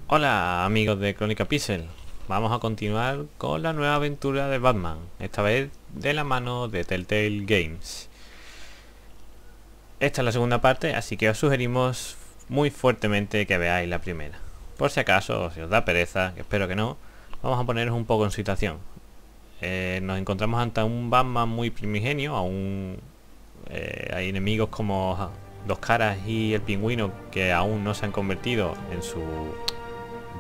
Hola amigos de Crónica Pixel, vamos a continuar con la nueva aventura de Batman, esta vez de la mano de Telltale Games. Esta es la segunda parte, así que os sugerimos muy fuertemente que veáis la primera. Por si acaso, si os da pereza, que espero que no, vamos a poneros un poco en situación. Nos encontramos ante un Batman muy primigenio, hay enemigos como Dos Caras y el Pingüino que aún no se han convertido en su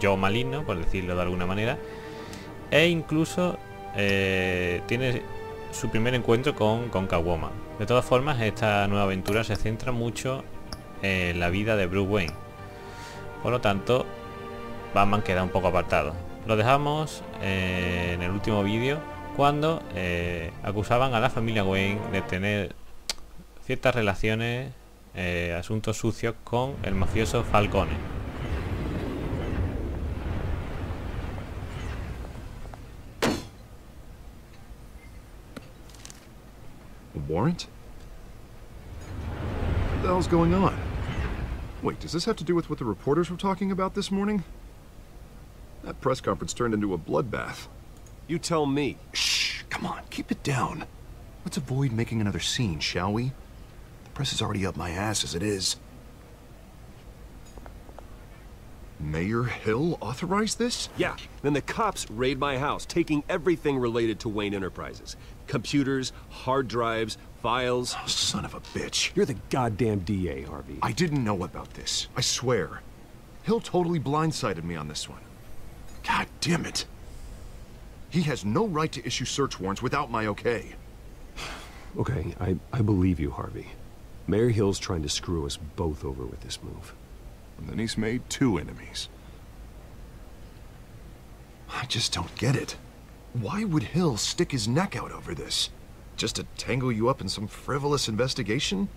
yo maligno, por decirlo de alguna manera, e incluso tiene su primer encuentro con Catwoman. De todas formas, esta nueva aventura se centra mucho en la vida de Bruce Wayne, por lo tanto Batman queda un poco apartado. Lo dejamos en el último vídeo cuando acusaban a la familia Wayne de tener ciertas relaciones, asuntos sucios con el mafioso Falcone. A warrant? What the hell's going on? Wait, does this have to do with what the reporters were talking about this morning? That press conference turned into a bloodbath. You tell me. Shh, come on, keep it down. Let's avoid making another scene, shall we? The press is already up my ass as it is. Mayor Hill authorized this? Yeah, then the cops raid my house, taking everything related to Wayne Enterprises. Computers, hard drives, files. Oh, son of a bitch. You're the goddamn DA, Harvey. I didn't know about this, I swear. Hill totally blindsided me on this one. God damn it. He has no right to issue search warrants without my okay. Okay, I believe you, Harvey. Mayor Hill's trying to screw us both over with this move. And then he's made two enemies. I just don't get it. Why would Hill stick his neck out over this? Just to tangle you up in some frivolous investigation?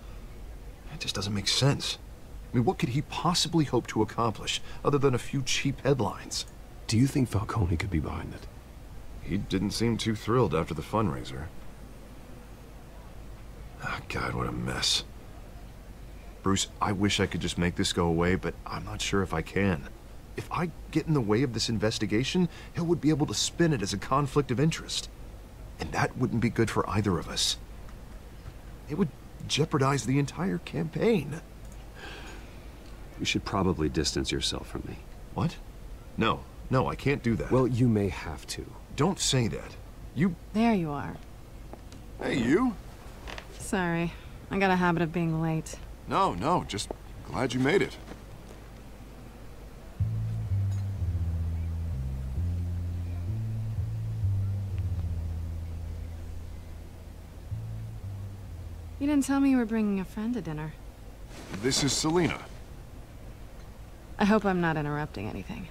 It just doesn't make sense. I mean, what could he possibly hope to accomplish other than a few cheap headlines? Do you think Falcone could be behind it? He didn't seem too thrilled after the fundraiser. Oh, God, what a mess. Bruce, I wish I could just make this go away, but I'm not sure if I can. If I get in the way of this investigation, Hill would be able to spin it as a conflict of interest. And that wouldn't be good for either of us. It would jeopardize the entire campaign. You should probably distance yourself from me. What? No, I can't do that. Well, you may have to. Don't say that. You... There you are. Hey, you? Sorry, I got a habit of being late. No, just glad you made it. You didn't tell me you were bringing a friend to dinner. This is Selina. I hope I'm not interrupting anything.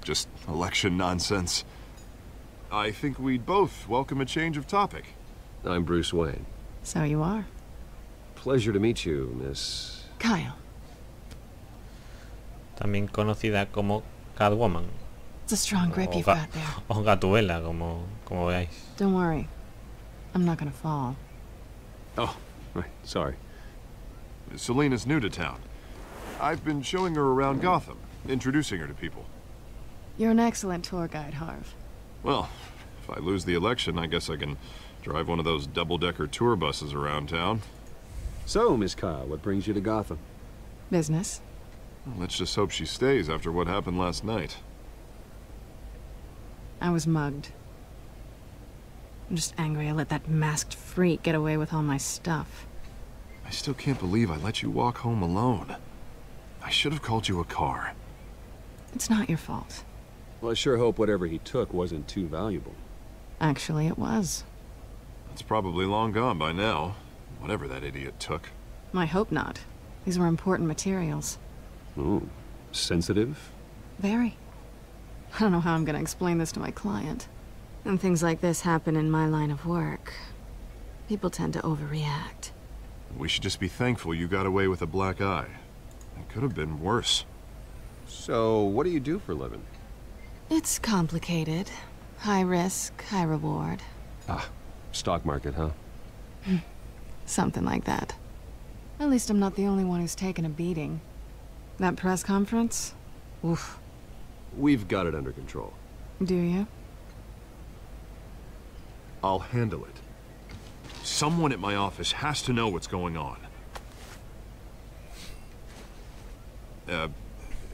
Just election nonsense. I think we'd both welcome a change of topic. I'm Bruce Wayne. So you are. Pleasure to meet you, Miss... Kyle. También conocida como Catwoman It's a strong grip you've got there. o Gatubela, como veáis. Don't worry. I'm not gonna fall. Oh, right, sorry. Selina's new to town. I've been showing her around Gotham, introducing her to people. You're an excellent tour guide, Harv. Well, if I lose the election, I guess I can drive one of those double-decker tour buses around town. So, Miss Kyle, what brings you to Gotham? Business. Well, let's just hope she stays after what happened last night. I was mugged. I'm just angry I let that masked freak get away with all my stuff. I still can't believe I let you walk home alone. I should have called you a car. It's not your fault. Well, I sure hope whatever he took wasn't too valuable. Actually, it was. It's probably long gone by now, whatever that idiot took. I hope not. These were important materials. Ooh, sensitive? Very. I don't know how I'm gonna explain this to my client. And things like this happen in my line of work. People tend to overreact. We should just be thankful you got away with a black eye. It could have been worse. So, what do you do for a living? It's complicated. High risk, high reward. Ah, stock market, huh? Something like that. At least I'm not the only one who's taken a beating. That press conference? Oof. We've got it under control. Do you? I'll handle it. Someone at my office has to know what's going on.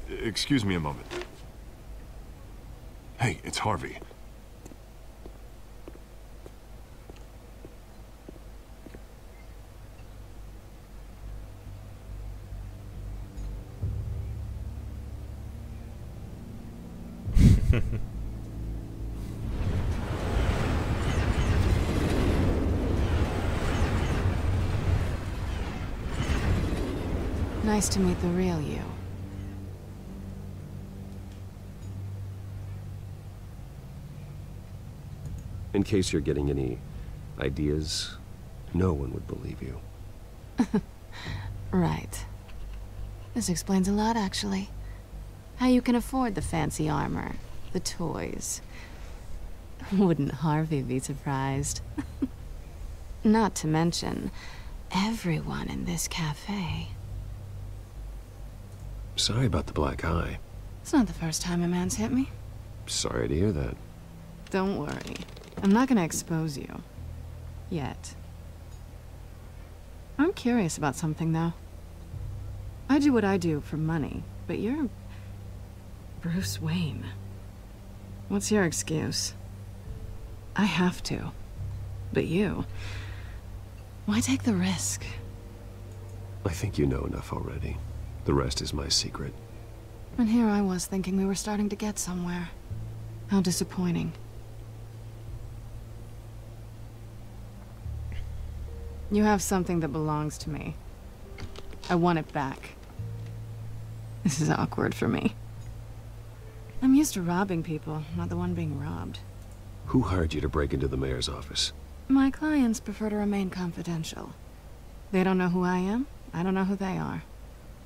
Excuse me a moment. Hey, it's Harvey. Nice to meet the real you. In case you're getting any ideas, no one would believe you. Right. This explains a lot, actually. How you can afford the fancy armor, the toys. Wouldn't Harvey be surprised? Not to mention, everyone in this cafe. Sorry about the black eye. It's not the first time a man's hit me. Sorry to hear that. Don't worry. I'm not gonna expose you. Yet. I'm curious about something, though. I do what I do for money, but you're... Bruce Wayne. What's your excuse? I have to. But you... Why take the risk? I think you know enough already. The rest is my secret. And here I was thinking we were starting to get somewhere. How disappointing. You have something that belongs to me. I want it back. This is awkward for me. I'm used to robbing people, not the one being robbed. Who hired you to break into the mayor's office? My clients prefer to remain confidential. They don't know who I am, I don't know who they are.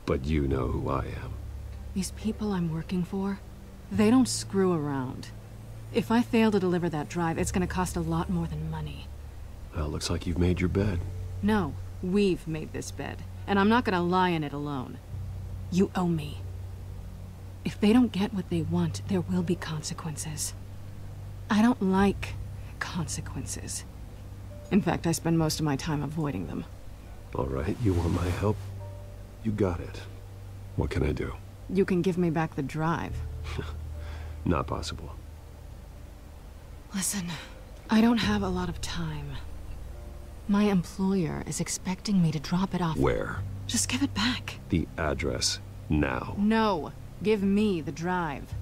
But you know who I am. These people I'm working for, they don't screw around. If I fail to deliver that drive, it's gonna cost a lot more than money. Well, looks like you've made your bed. No, we've made this bed, and I'm not gonna lie in it alone. You owe me. If they don't get what they want, there will be consequences. I don't like consequences. In fact, I spend most of my time avoiding them. All right, you want my help? You got it. What can I do? You can give me back the drive. Not possible. Listen, I don't have a lot of time. My employer is expecting me to drop it off. Where? Just give it back. The address, now. No, give me the drive.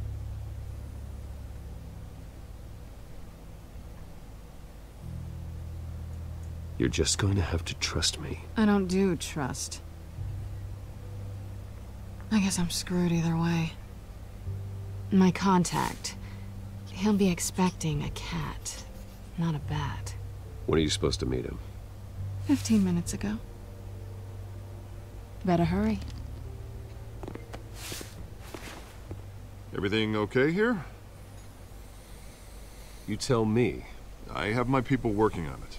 You're just going to have to trust me. I don't do trust. I guess I'm screwed either way. My contact, he'll be expecting a cat, not a bat. When are you supposed to meet him? 15 minutes ago. Better hurry. Everything okay here? You tell me. I have my people working on it.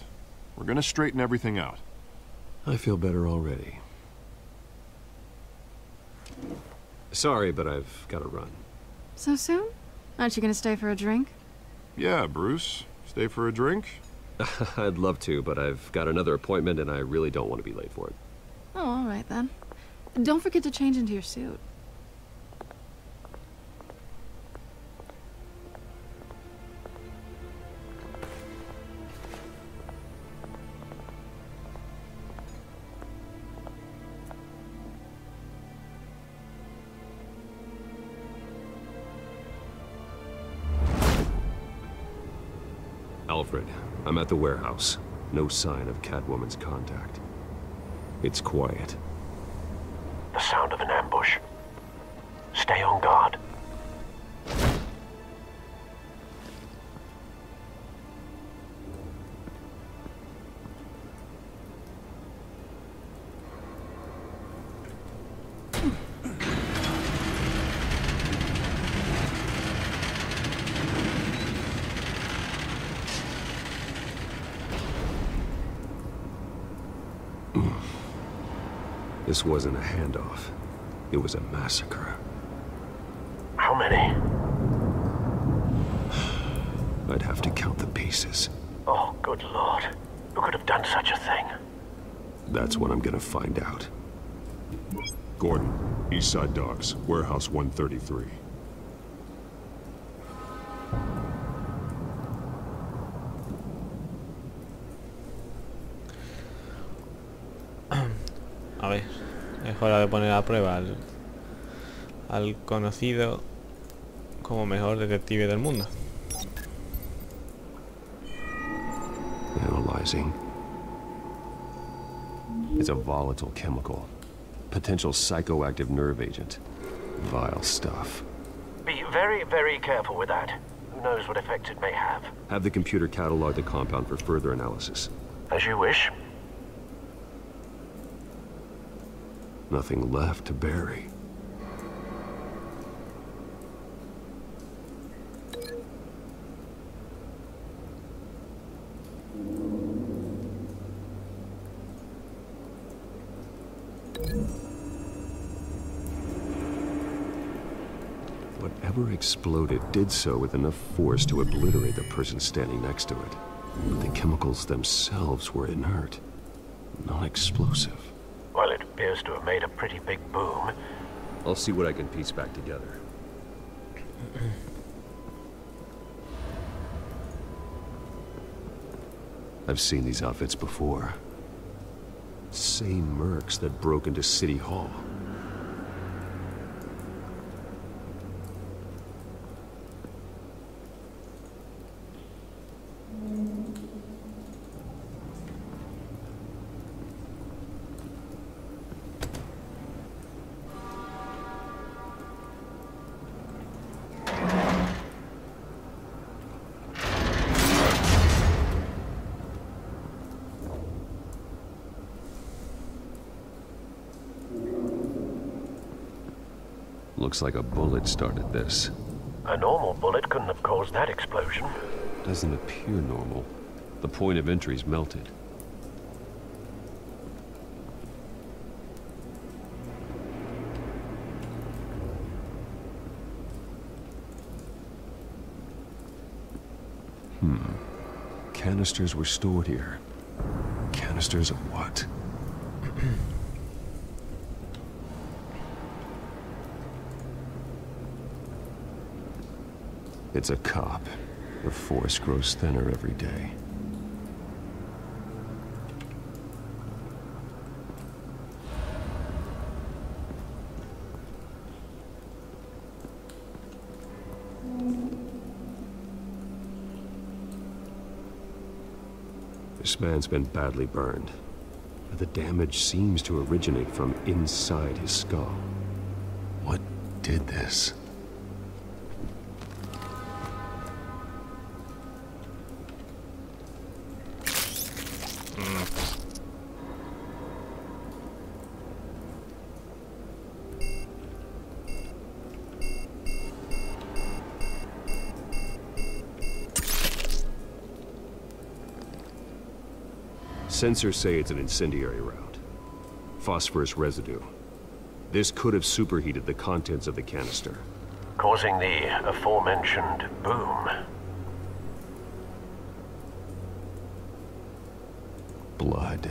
We're gonna straighten everything out. I feel better already. Sorry, but I've got to run. So soon? Aren't you gonna stay for a drink? Yeah, Bruce. Stay for a drink? I'd love to, but I've got another appointment and I really don't want to be late for it. Oh, all right then. Don't forget to change into your suit. Alfred, I'm at the warehouse. No sign of Catwoman's contact. It's quiet. The sound of an ambush. Stay on guard. This wasn't a handoff. It was a massacre. How many? I'd have to count the pieces. Oh, good lord. Who could have done such a thing? That's what I'm gonna find out. Gordon, East Side Docks, Warehouse 133. A ver, es hora de poner a prueba al conocido como mejor detective del mundo. Analyzing. It's a volatile chemical. Potential psychoactive nerve agent. Vile stuff. Be very, very careful with that. Who knows what effect it may have. Have the computer catalog the compound for further analysis. As you wish. Nothing left to bury. Whatever exploded did so with enough force to obliterate the person standing next to it. But the chemicals themselves were inert, non-explosive. Well, it appears to have made a pretty big boom. I'll see what I can piece back together. I've seen these outfits before. Same mercs that broke into City Hall. Looks like a bullet started this. A normal bullet couldn't have caused that explosion. Doesn't appear normal. The point of entry's melted. Canisters were stored here. Canisters of what? It's a cop. The force grows thinner every day. This man's been badly burned. The damage seems to originate from inside his skull. What did this? Sensors say it's an incendiary round. Phosphorus residue. This could have superheated the contents of the canister. Causing the aforementioned boom. Blood.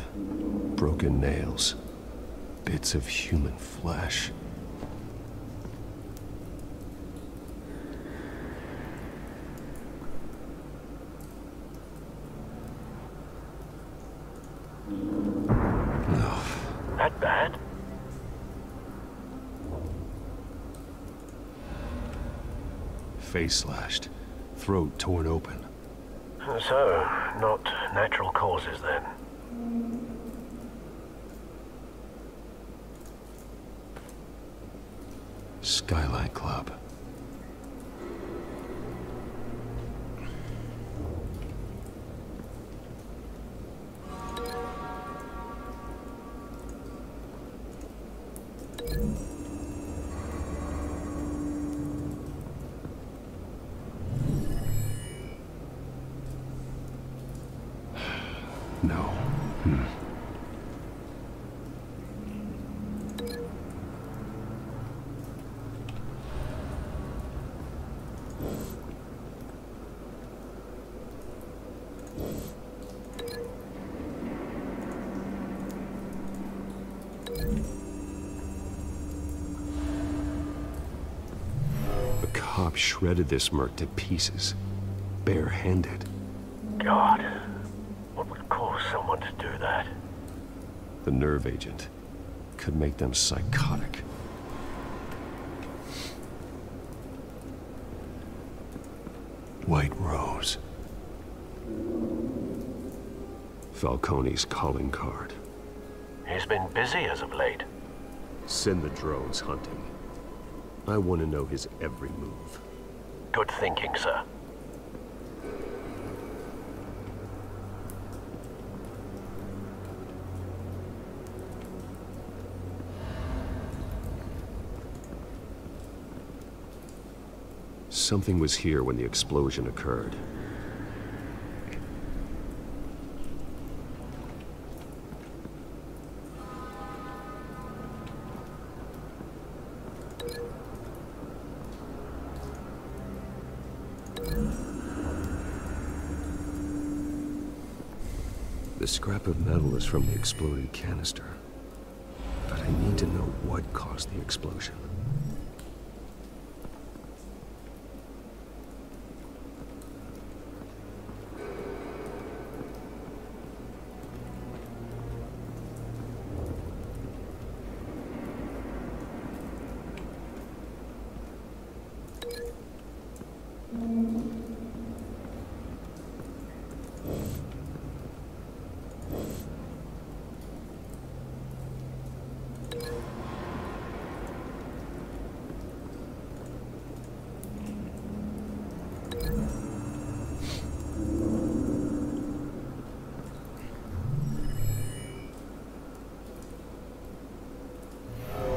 Broken nails. Bits of human flesh. That bad? Face slashed. Throat torn open. So, not natural causes then. Skyline Club. No. The cop shredded this merc to pieces, barehanded. God, what would cause someone to do that? The nerve agent could make them psychotic. White Rose. Falcone's calling card. He's been busy as of late. Send the drones hunting. I want to know his every move. Good thinking, sir. Something was here when the explosion occurred. The scrap of metal is from the exploded canister. But I need to know what caused the explosion.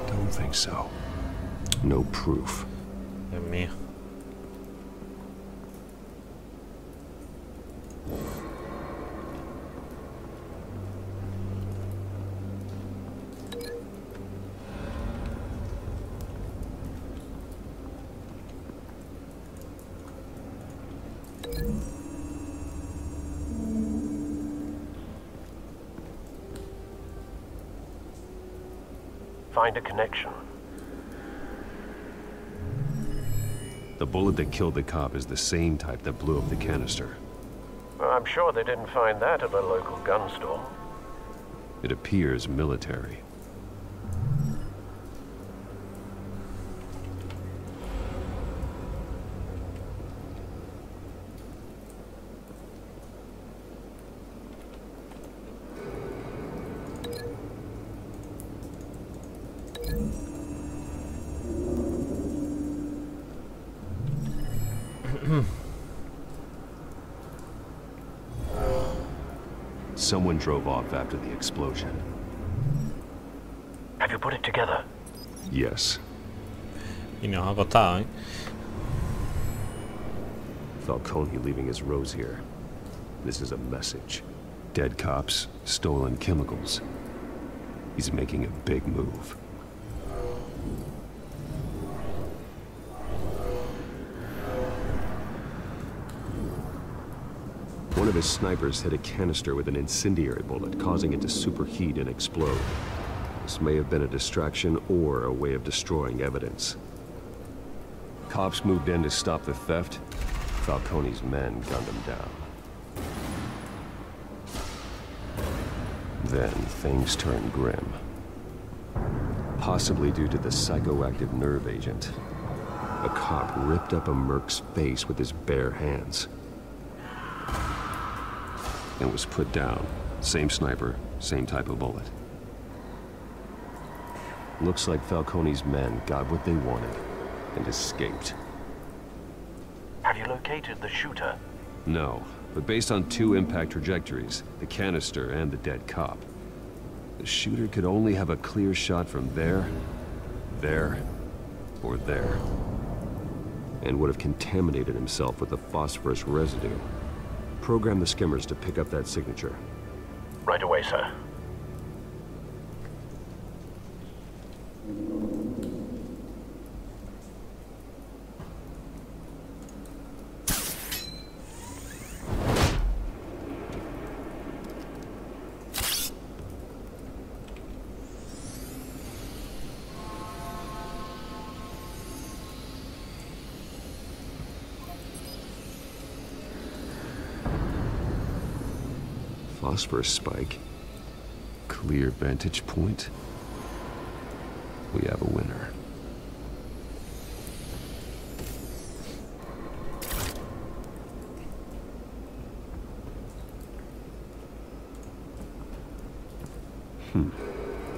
Don't think so. No proof. Dios mío. Find a connection. The bullet that killed the cop is the same type that blew up the canister. Well, I'm sure they didn't find that at a local gun store. It appears military. Someone drove off after the explosion. Have you put it together? Yes. Y nos ha costado, ¿eh? Falcone leaving his rose here. This is a message. Dead cops, stolen chemicals. He's making a big move. One of his snipers hit a canister with an incendiary bullet, causing it to superheat and explode. This may have been a distraction or a way of destroying evidence. Cops moved in to stop the theft. Falcone's men gunned him down. Then things turned grim. Possibly due to the psychoactive nerve agent. A cop ripped up a merc's face with his bare hands. And was put down. Same sniper, same type of bullet. Looks like Falcone's men got what they wanted and escaped. Have you located the shooter? No, but based on two impact trajectories, the canister and the dead cop, the shooter could only have a clear shot from there, or there, and would have contaminated himself with the phosphorus residue. Program the skimmers to pick up that signature. Right away, sir. phosphorus spike. Clear vantage point. We have a winner.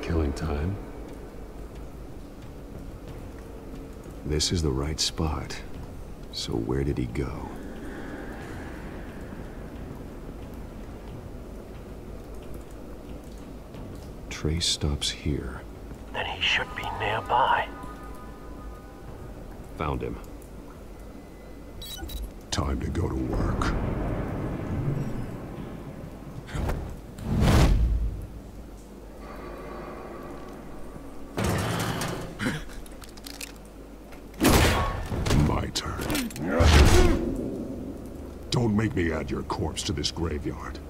Killing time. This is the right spot. So where did he go? Trace stops here. Then he should be nearby. Found him. Time to go to work. My turn. Don't make me add your corpse to this graveyard.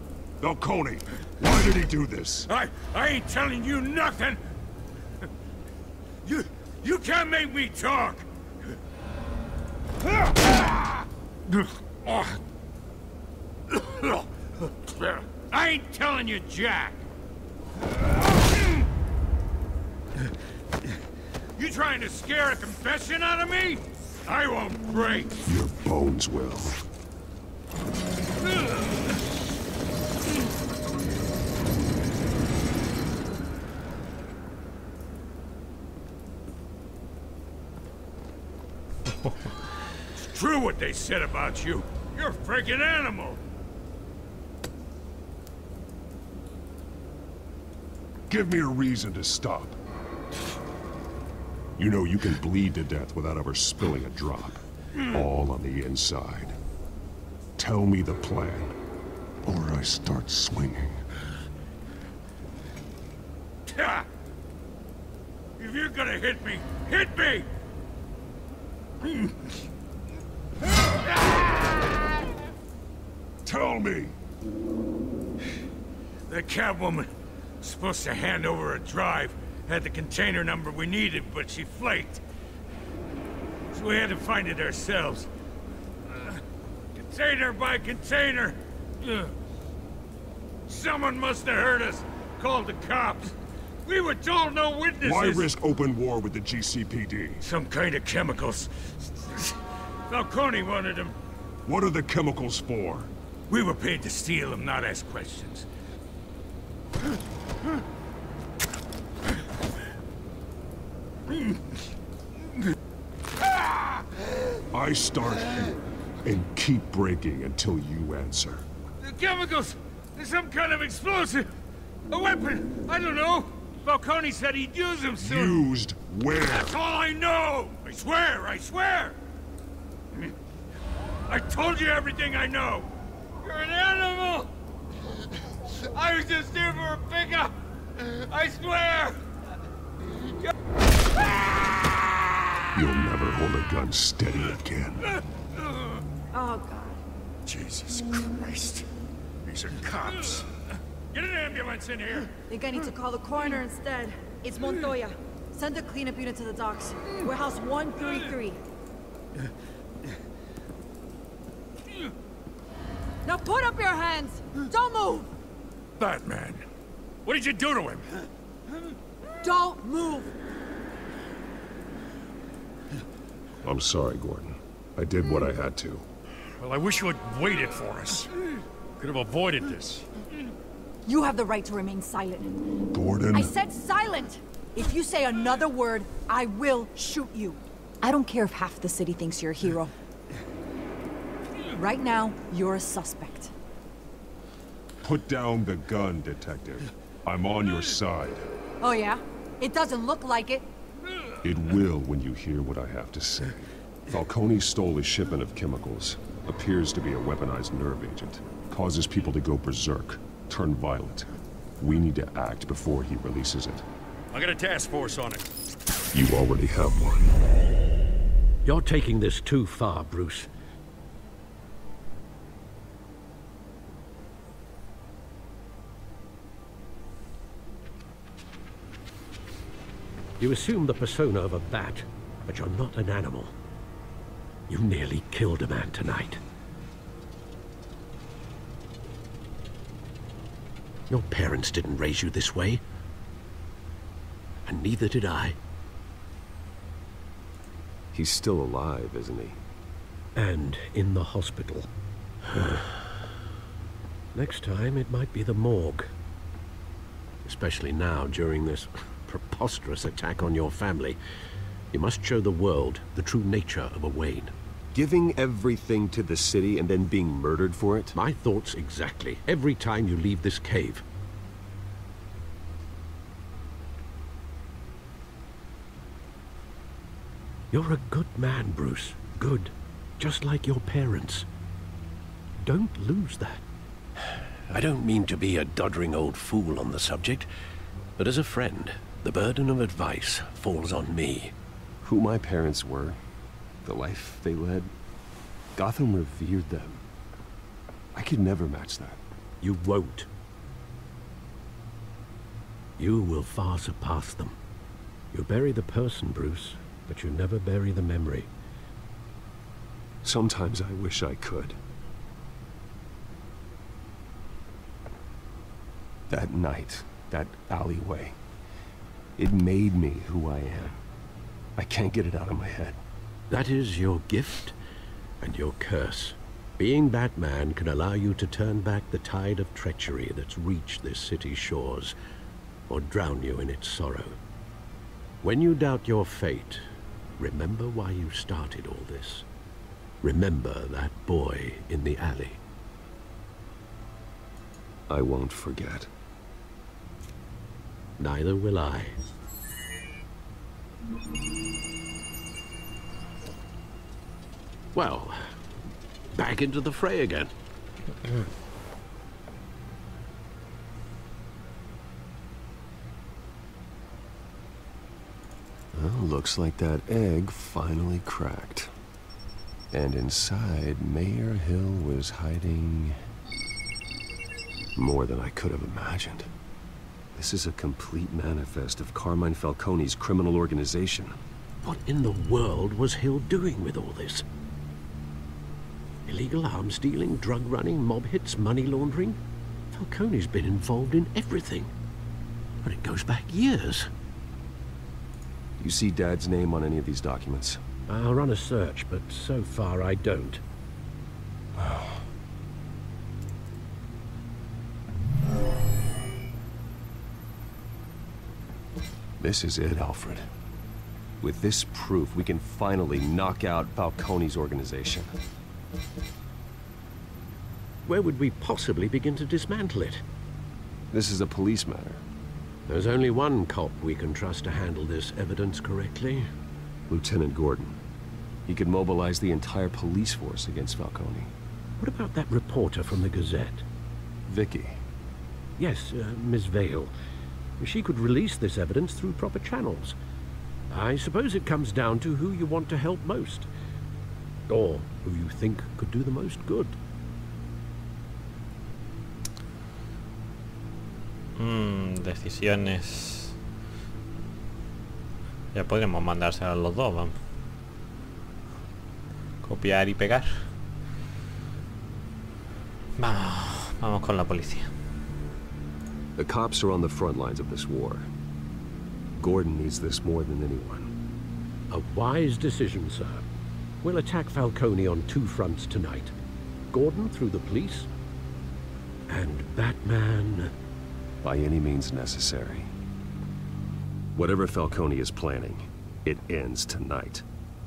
Falcone, why did he do this? I ain't telling you nothing! You can't make me talk! I ain't telling you jack! You trying to scare a confession out of me? I won't break! Your bones will. It's true what they said about you. You're a freaking animal. Give me a reason to stop. You know you can bleed to death without ever spilling a drop. All on the inside. Tell me the plan, or I start swinging. If you're gonna hit me, hit me! Tell me! The Catwoman was supposed to hand over a drive, had the container number we needed, but she flaked. So we had to find it ourselves. Container by container. Someone must have heard us, called the cops. We were told no witnesses. Why risk open war with the GCPD? Some kind of chemicals. Falcone wanted them. What are the chemicals for? We were paid to steal them, not ask questions. I start here and keep breaking until you answer. The chemicals! There's some kind of explosive! A weapon! I don't know! Falcone said he'd use them soon! Used where? That's all I know! I swear! I swear! I told you everything I know! You're an animal! I was just here for a pickup! I swear! You'll never hold a gun steady again. Oh, God. Jesus Christ. These are cops. Get an ambulance in here! Think I need to call the coroner instead. It's Montoya. Send a cleanup unit to the docks. Warehouse 133. Now put up your hands! Don't move! Batman, what did you do to him? Don't move! I'm sorry, Gordon. I did what I had to. Well, I wish you had waited for us. Could have avoided this. You have the right to remain silent. Gordon? I said silent! If you say another word, I will shoot you. I don't care if half the city thinks you're a hero. Right now, you're a suspect. Put down the gun, Detective. I'm on your side. Oh yeah? It doesn't look like it. It will when you hear what I have to say. Falcone stole a shipment of chemicals. Appears to be a weaponized nerve agent. Causes people to go berserk, turn violent. We need to act before he releases it. I got a task force on it. You already have one. You're taking this too far, Bruce. You assume the persona of a bat, but you're not an animal. You nearly killed a man tonight. Your parents didn't raise you this way. And neither did I. He's still alive, isn't he? And in the hospital. Next time, it might be the morgue. Especially now, during this preposterous attack on your family. You must show the world the true nature of a Wayne. Giving everything to the city and then being murdered for it? My thoughts exactly. Every time you leave this cave. You're a good man, Bruce. Good. Just like your parents. Don't lose that. I don't mean to be a doddering old fool on the subject, but as a friend, the burden of advice falls on me. Who my parents were, the life they led, Gotham revered them. I could never match that. You won't. You will far surpass them. You bury the person, Bruce, but you never bury the memory. Sometimes I wish I could. That night, that alleyway, it made me who I am. I can't get it out of my head. That is your gift and your curse. Being Batman can allow you to turn back the tide of treachery that's reached this city's shores, or drown you in its sorrow. When you doubt your fate, remember why you started all this. Remember that boy in the alley. I won't forget. Neither will I. Well, back into the fray again. Well, looks like that egg finally cracked. And inside, Mayor Hill was hiding more than I could have imagined. This is a complete manifest of Carmine Falcone's criminal organization. What in the world was Hill doing with all this? Illegal arms dealing, drug running, mob hits, money laundering? Falcone's been involved in everything. But it goes back years. You see Dad's name on any of these documents? I'll run a search, but so far I don't. This is it, Alfred. With this proof, we can finally knock out Falcone's organization. Where would we possibly begin to dismantle it? This is a police matter. There's only one cop we can trust to handle this evidence correctly. Lieutenant Gordon. He could mobilize the entire police force against Falcone. What about that reporter from the Gazette? Vicky. Yes, Miss Vale. She could release this evidence through proper channels. I suppose it comes down to who you want to help most. Or who you think could do the most good. Decisiones. Ya podremos mandárselo a los dos, vamos. Copiar y pegar. Vamos con la policía. The cops are on the front lines of this war. Gordon needs this more than anyone. A wise decision, sir. We'll attack Falcone on two fronts tonight. Gordon through the police, and Batman... by any means necessary. Whatever Falcone is planning, it ends tonight.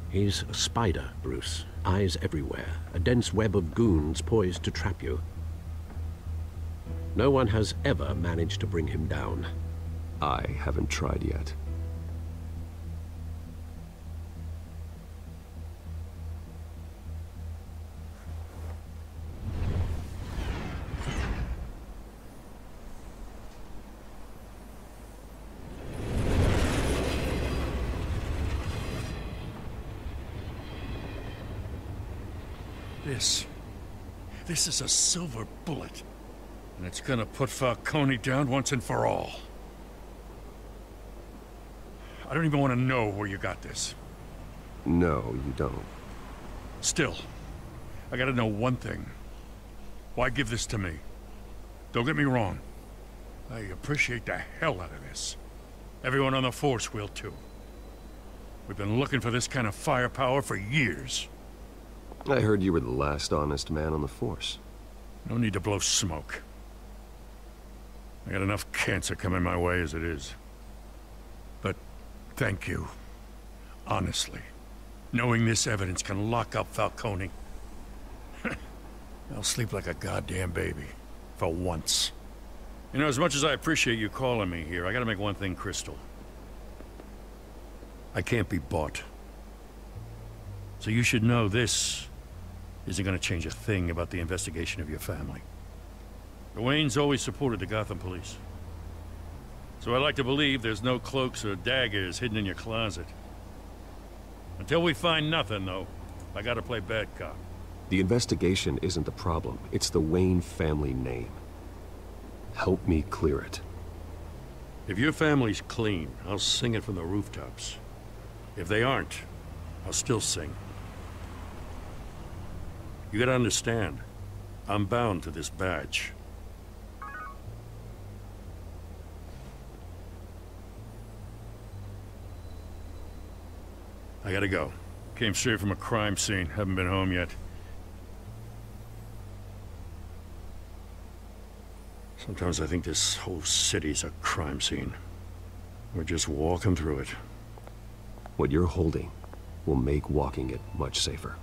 He's a spider, Bruce. Eyes everywhere. A dense web of goons poised to trap you. No one has ever managed to bring him down. I haven't tried yet. This is a silver bullet. And it's gonna put Falcone down once and for all. I don't even want to know where you got this. No, you don't. Still, I gotta know one thing. Why give this to me? Don't get me wrong. I appreciate the hell out of this. Everyone on the force will too. We've been looking for this kind of firepower for years. I heard you were the last honest man on the force. No need to blow smoke. I got enough cancer coming my way as it is. But thank you. Honestly. Knowing this evidence can lock up Falcone. I'll sleep like a goddamn baby. For once. You know, as much as I appreciate you calling me here, I gotta make one thing crystal. I can't be bought. So you should know this isn't gonna change a thing about the investigation of your family. The Waynes always supported the Gotham police. So I like to believe there's no cloaks or daggers hidden in your closet. Until we find nothing, though, I gotta play bad cop. The investigation isn't the problem. It's the Wayne family name. Help me clear it. If your family's clean, I'll sing it from the rooftops. If they aren't, I'll still sing. You gotta understand, I'm bound to this badge. I gotta go. Came straight from a crime scene. Haven't been home yet. Sometimes I think this whole city's a crime scene. We're just walking through it. What you're holding will make walking it much safer.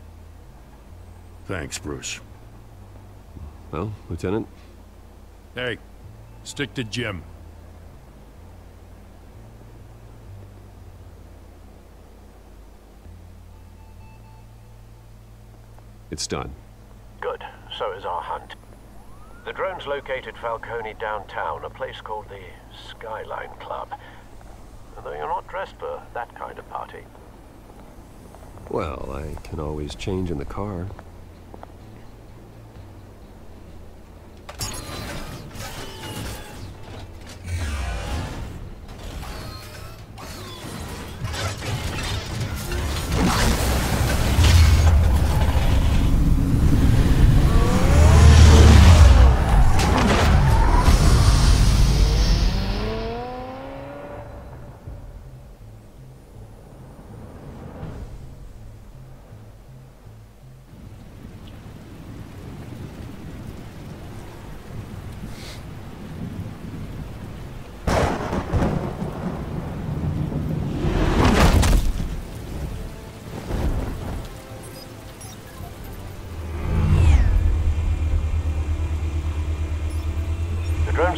Thanks, Bruce. Well, Lieutenant? Hey, stick to Jim. It's done. Good. So is our hunt. The drone's located Falcone downtown, a place called the Skyline Club. Although you're not dressed for that kind of party. Well, I can always change in the car.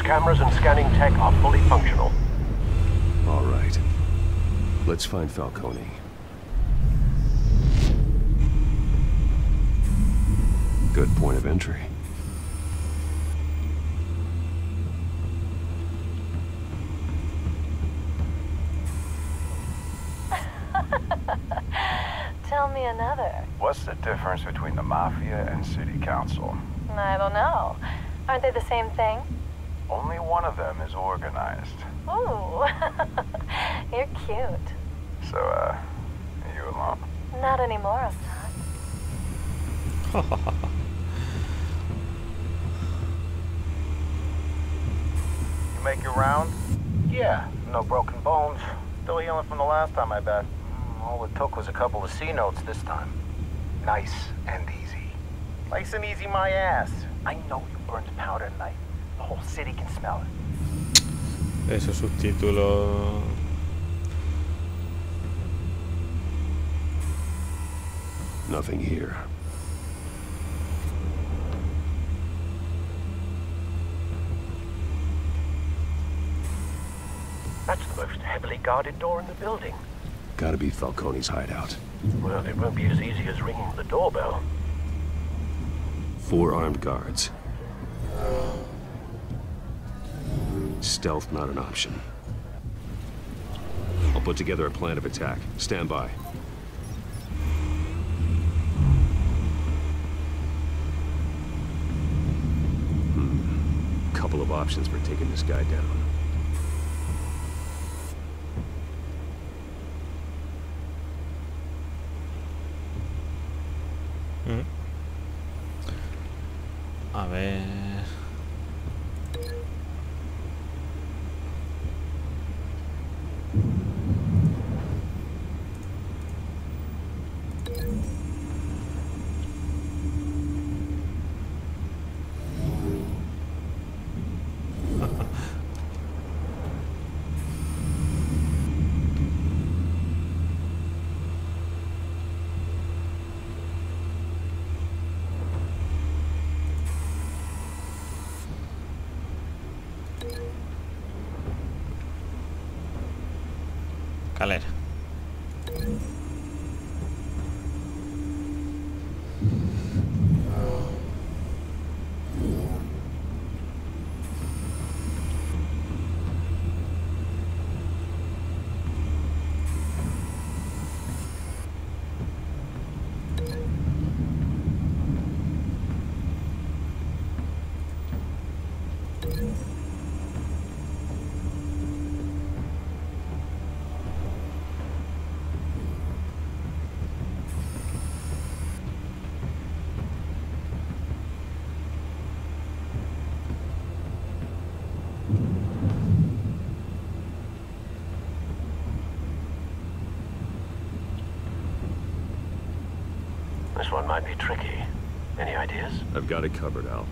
Cameras and scanning tech are fully functional. All right. Let's find Falcone. Good point of entry. Tell me another. What's the difference between the Mafia and City Council? I don't know. Aren't they the same thing? Only one of them is organized. Ooh, you're cute. So, are you alone? Not anymore, I'm not. You make your round? Yeah, no broken bones. Still healing from the last time, I bet. All it took was a couple of C notes this time. Nice and easy. Nice and easy my ass. I know you burned powder tonight. The whole city can smell it. Esos subtítulos. Nothing here. That's the most heavily guarded door in the building. Gotta be Falcone's hideout. Well, it won't be as easy as ringing the doorbell. 4 armed guards. Stealth not an option. I'll put together a plan of attack. Stand by. Couple of options for taking this guy down. A ver... escalera. This one might be tricky. Any ideas? I've got it covered, Al.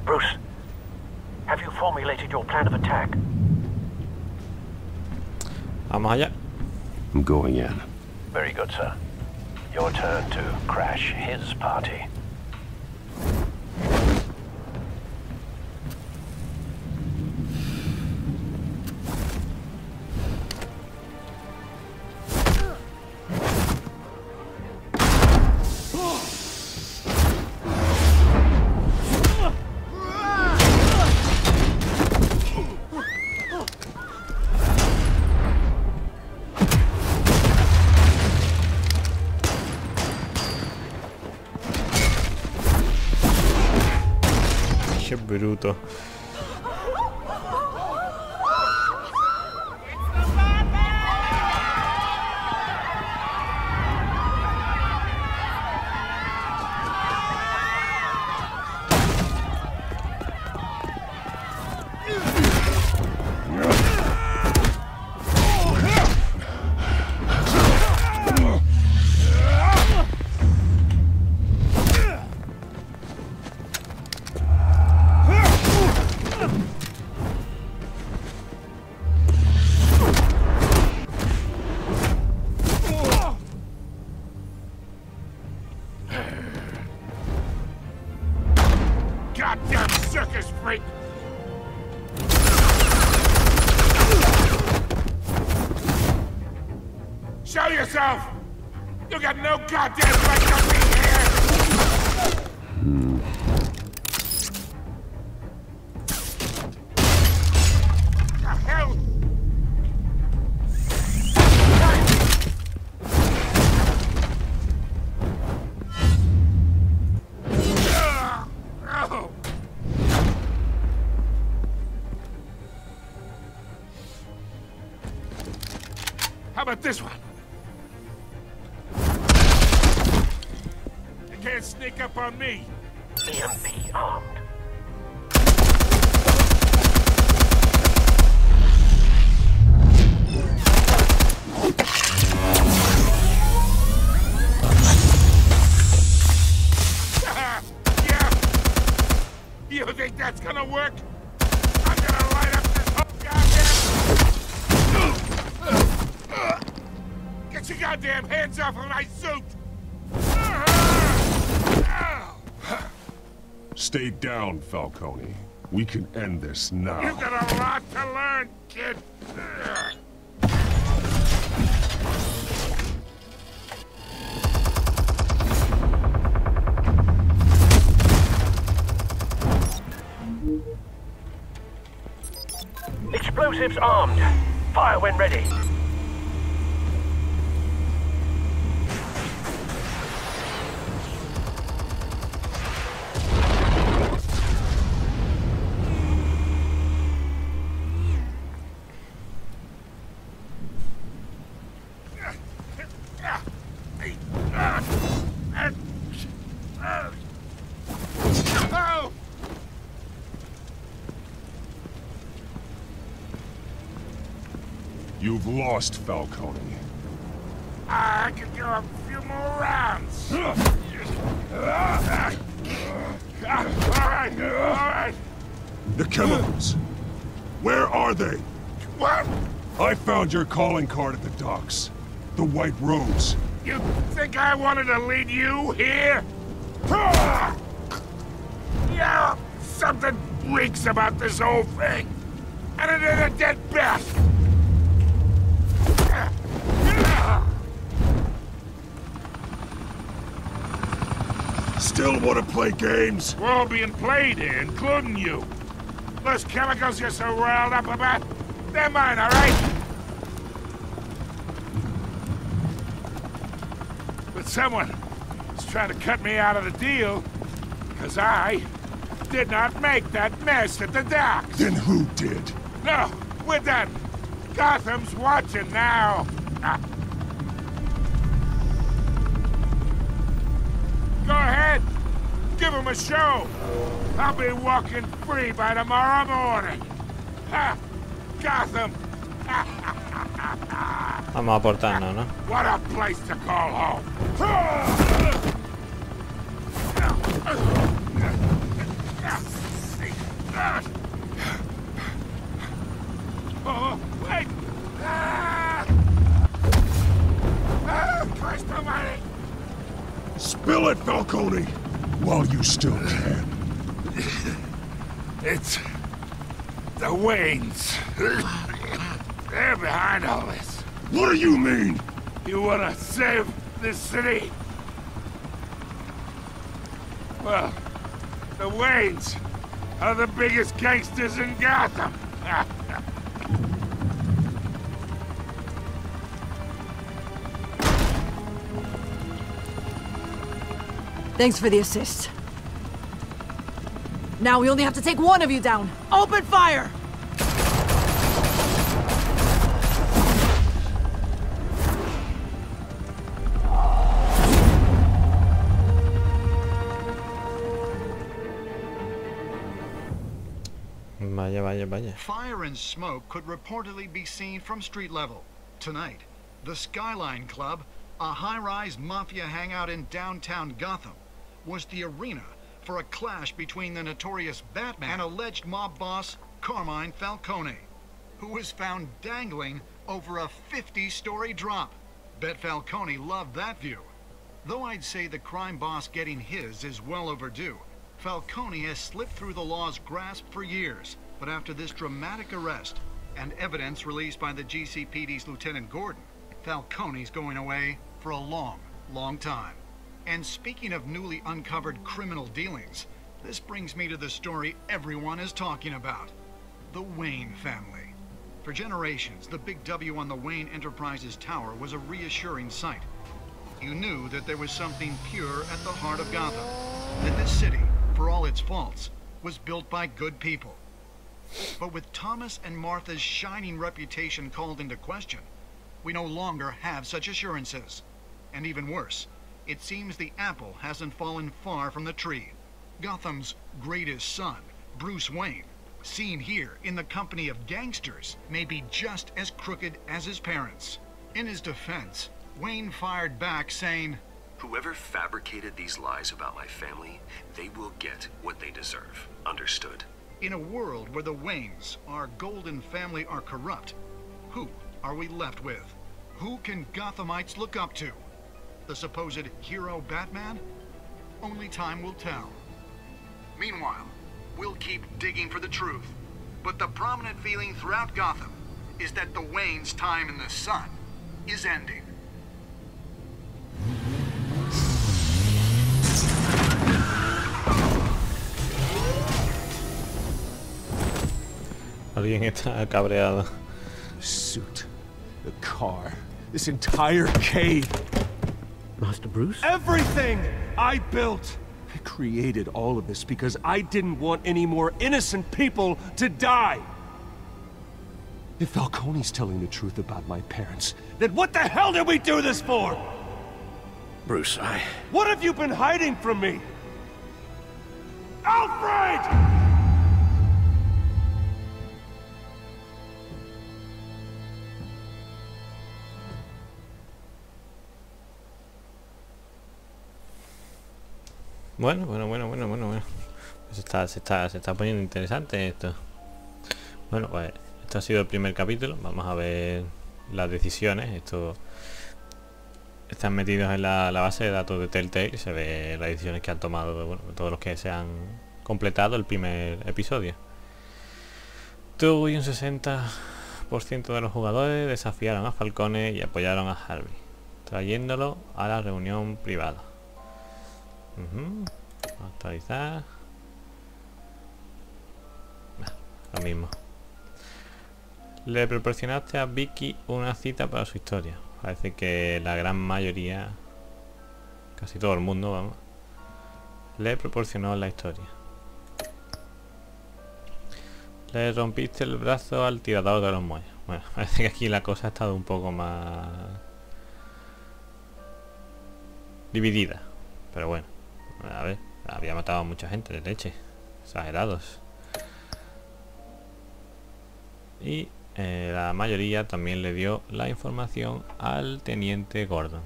Bruce, have you formulated your plan of attack? Vamos allá. I'm going in. Very good, sir. Your turn to crash his party. Qué bruto. Goddamn circus freak! Show yourself! You got no goddamn right to be here! The hell? How about this one? You can't sneak up on me. EMP armed. Yeah. You think that's gonna work? I'm gonna light up this whole goddamn... Get your goddamn hands off of my suit! Stay down, Falcone. We can end this now. You got a lot to learn, kid. Explosives armed. Fire when ready. You've lost, Falcone. I could go a few more rounds. All right. The chemicals. Where are they? What? I found your calling card at the docks. The White Rose. You think I wanted to lead you here? Ah! Yeah, something reeks about this whole thing. And it is a dead bat. Still want to play games? We're all being played here, including you. Those chemicals you're so riled up about, they're mine, all right? But someone is trying to cut me out of the deal, because I did not make that mess at the docks. Then who did? No, we're done. Gotham's watching now. Go ahead. Give him a show. I'll be walking free by tomorrow morning. Ha! Gotham. Vamos a aportarnos, ¿no? What a place to call home. Oh, wait! Christ almighty! Spill it, Falcone, while you still can. It's the Waynes. They're behind all this. What do you mean? You wanna save this city? Well, the Waynes are the biggest gangsters in Gotham. Thanks for the assist. Now we only have to take one of you down. Open fire! Vaya, vaya, vaya. Fire and smoke could reportedly be seen from street level. Tonight, the Skyline Club, a high-rise mafia hangout in downtown Gotham, was the arena for a clash between the notorious Batman and alleged mob boss Carmine Falcone, who was found dangling over a 50-story drop. Bet Falcone loved that view. Though I'd say the crime boss getting his is well overdue, Falcone has slipped through the law's grasp for years. But after this dramatic arrest and evidence released by the GCPD's Lieutenant Gordon, Falcone's going away for a long, long time. And speaking of newly uncovered criminal dealings, this brings me to the story everyone is talking about. The Wayne family. For generations, the big W on the Wayne Enterprises tower was a reassuring sight. You knew that there was something pure at the heart of Gotham. That this city, for all its faults, was built by good people. But with Thomas and Martha's shining reputation called into question, we no longer have such assurances. And even worse, it seems the apple hasn't fallen far from the tree. Gotham's greatest son, Bruce Wayne, seen here in the company of gangsters, may be just as crooked as his parents. In his defense, Wayne fired back saying, "Whoever fabricated these lies about my family, they will get what they deserve. Understood?" In a world where the Waynes, our golden family, are corrupt, who are we left with? Who can Gothamites look up to? The supposed hero Batman? Only time will tell. Meanwhile, we'll keep digging for the truth. But the prominent feeling throughout Gotham is that the Waynes' time in the sun is ending. Alguien está cabreado. The suit, the car, this entire cave. Master Bruce? Everything I built! I created all of this because I didn't want any more innocent people to die! If Falcone's telling the truth about my parents, then what the hell did we do this for? Bruce, What have you been hiding from me? Alfred! Bueno. Se está poniendo interesante esto. Bueno, pues esto ha sido el primer capítulo. Vamos a ver las decisiones. Esto están metidos en la base de datos de Telltale. Se ve las decisiones que han tomado, bueno, todos los que se han completado el primer episodio. Tú y un 60% de los jugadores desafiaron a Falcone y apoyaron a Harvey, trayéndolo a la reunión privada. Actualizar. Lo mismo. Le proporcionaste a Vicky una cita para su historia. Parece que la gran mayoría, casi todo el mundo, vamos, le proporcionó la historia. Le rompiste el brazo al tirador de los muelles. Bueno, parece que aquí la cosa ha estado un poco más dividida. Pero bueno, a ver, había matado a mucha gente de leche. Exagerados. Y la mayoría también le dio la información al teniente Gordon.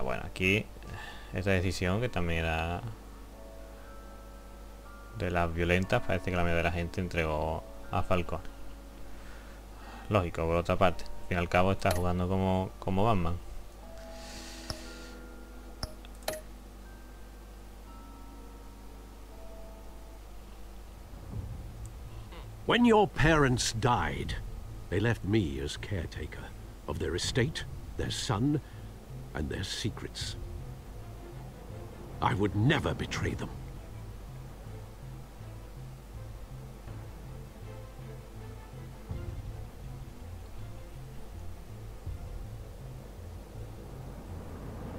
Bueno, aquí esta decisión, que también era de las violentas, parece que la mayoría de la gente entregó a Falcón. Lógico, por otra parte, al fin y al cabo está jugando como Batman. When your parents died, they left me as caretaker of their estate, their son, and their secrets. I would never betray them.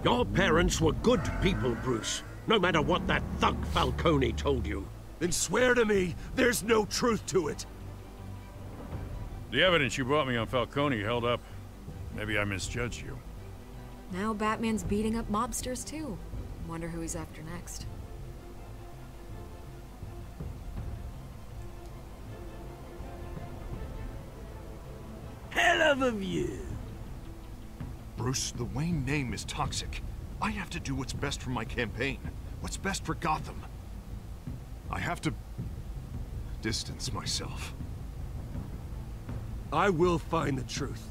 Your parents were good people, Bruce, no matter what that thug Falcone told you. Then swear to me there's no truth to it. The evidence you brought me on Falcone held up. Maybe I misjudged you. Now Batman's beating up mobsters too. Wonder who he's after next. Hell of a view. Bruce, the Wayne name is toxic. I have to do what's best for my campaign. What's best for Gotham. I have to distance myself. I will find the truth.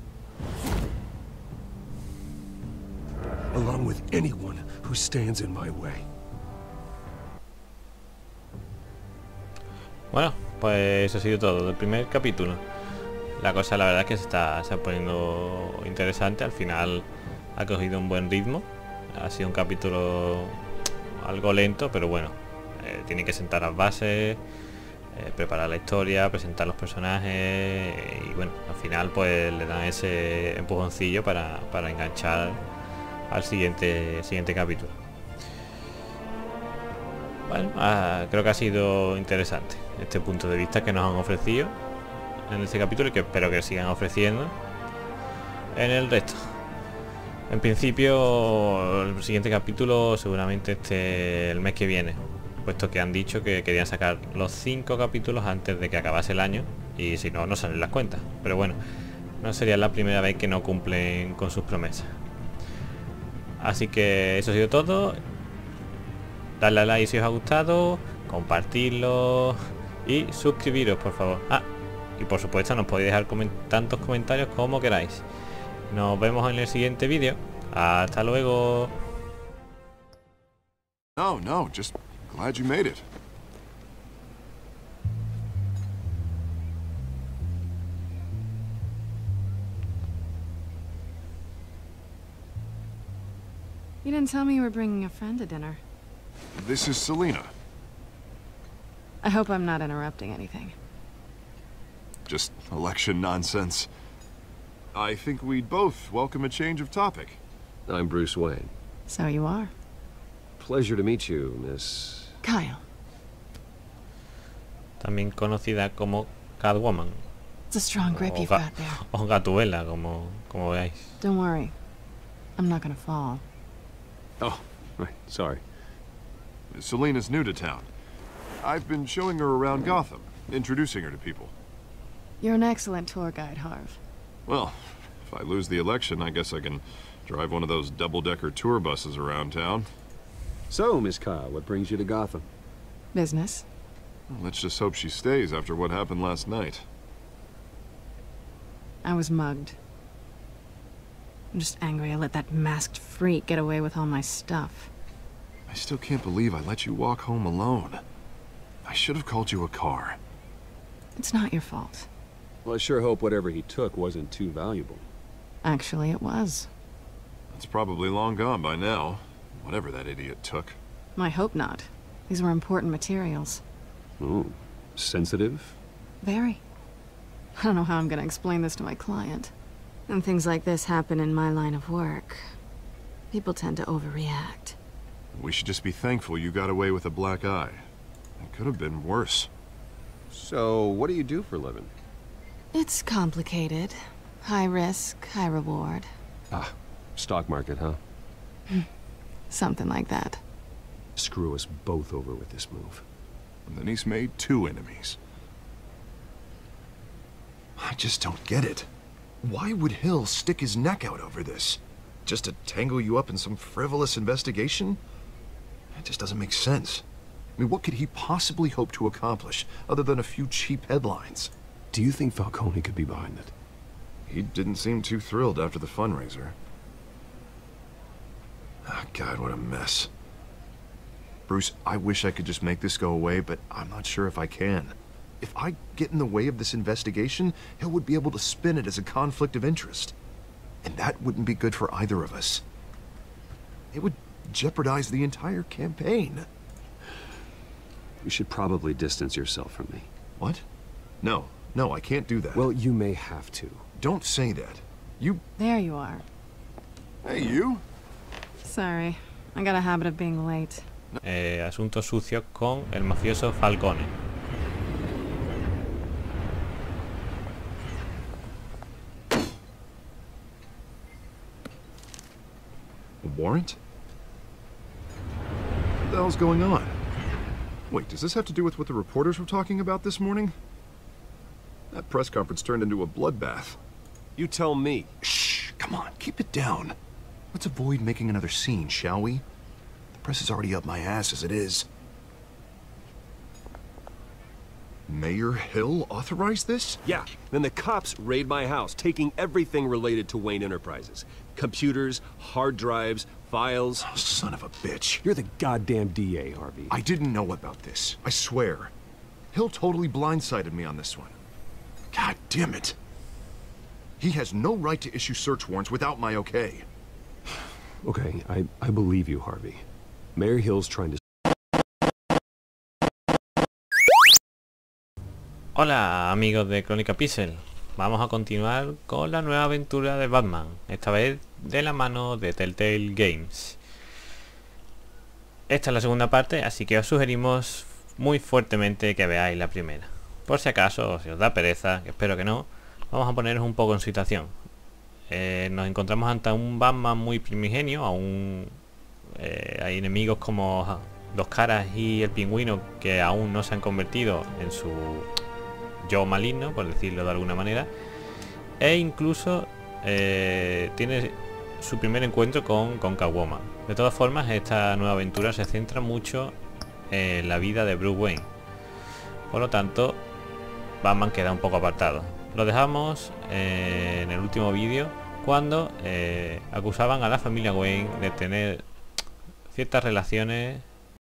Along with anyone who stands in my way. Bueno, pues eso ha sido todo del primer capítulo. La cosa, la verdad, es que se está poniendo interesante. Al final ha cogido un buen ritmo. Ha sido un capítulo algo lento, pero bueno, tiene que sentar las bases, preparar la historia, presentar los personajes y bueno, al final pues le dan ese empujoncillo para enganchar al siguiente capítulo. Bueno, creo que ha sido interesante este punto de vista que nos han ofrecido en este capítulo y que espero que sigan ofreciendo en el resto. En principio el siguiente capítulo seguramente esté el mes que viene, puesto que han dicho que querían sacar los 5 capítulos antes de que acabase el año y si no, no salen las cuentas. Pero bueno, no sería la primera vez que no cumplen con sus promesas. Así que eso ha sido todo. Dadle a like si os ha gustado, compartirlo y suscribiros, por favor. Y por supuesto nos podéis dejar tantos comentarios como queráis. Nos vemos en el siguiente vídeo. Hasta luego. No, just glad you made it. You didn't tell me you were bringing a friend to dinner. This is Selena. I hope I'm not interrupting anything. Just election nonsense. I think we'd both welcome a change of topic. I'm Bruce Wayne. So you are. Pleasure to meet you, Miss... Kyle. También conocida como Catwoman. It's a strong grip you've got there. O Gatubela, como veáis. Don't worry. I'm not gonna fall. Oh, right, sorry. Selena's new to town. I've been showing her around Gotham, introducing her to people. You're an excellent tour guide, Harv. Well, if I lose the election, I guess I can Drive one of those double-decker tour buses around town. So, Miss Kyle, what brings you to Gotham? Business. Well, let's just hope she stays after what happened last night. I was mugged. I'm just angry I let that masked freak get away with all my stuff. I still can't believe I let you walk home alone. I should have called you a car. It's not your fault. Well, I sure hope whatever he took wasn't too valuable. Actually, it was. It's probably long gone by now, whatever that idiot took. I hope not. These were important materials. Ooh, sensitive? Very. I don't know how I'm gonna explain this to my client. And things like this happen in my line of work. People tend to overreact. We should just be thankful you got away with a black eye. It could have been worse. So, what do you do for a living? It's complicated. High risk, high reward. Ah, stock market, huh? Something like that. Screw us both over with this move. And then he's made 2 enemies. I just don't get it. Why would Hill stick his neck out over this? Just to tangle you up in some frivolous investigation? It just doesn't make sense. I mean, what could he possibly hope to accomplish other than a few cheap headlines? Do you think Falcone could be behind it? He didn't seem too thrilled after the fundraiser. Ah, God, what a mess. Bruce, I wish I could just make this go away, but I'm not sure if I can. If I get in the way of this investigation, Hill would be able to spin it as a conflict of interest. And that wouldn't be good for either of us. It would jeopardize the entire campaign. You should probably distance yourself from me. What? No, I can't do that. Well, you may have to. Don't say that. You... There you are. Hey, you? Sorry. I got a habit of being late. Asuntos sucios con el mafioso Falcone. A warrant? What the hell's going on? Wait, does this have to do with what the reporters were talking about this morning? That press conference turned into a bloodbath. You tell me. Shh, come on, keep it down. Let's avoid making another scene, shall we? The press is already up my ass as it is. Mayor Hill authorized this? Yeah, then the cops raid my house, taking everything related to Wayne Enterprises. Computers, hard drives, files. Oh, son of a bitch. You're the goddamn DA, Harvey. I didn't know about this. I swear. Hill totally blindsided me on this one. God damn it. He has no right to issue search warrants without my okay. Okay, I believe you, Harvey. Mayor Hill's trying to... Hola amigos de Crónica Pixel. Vamos a continuar con la nueva aventura de Batman, esta vez de la mano de Telltale Games. Esta es la segunda parte, así que os sugerimos muy fuertemente que veáis la primera. Por si acaso, si os da pereza, que espero que no, vamos a poneros un poco en situación. Nos encontramos ante un Batman muy primigenio, hay enemigos como Dos Caras y el Pingüino que aún no se han convertido en su yo maligno, por decirlo de alguna manera, e incluso tiene su primer encuentro con Catwoman. De todas formas, esta nueva aventura se centra mucho en la vida de Bruce Wayne, por lo tanto Batman queda un poco apartado. Lo dejamos en el último vídeo cuando acusaban a la familia Wayne de tener ciertas relaciones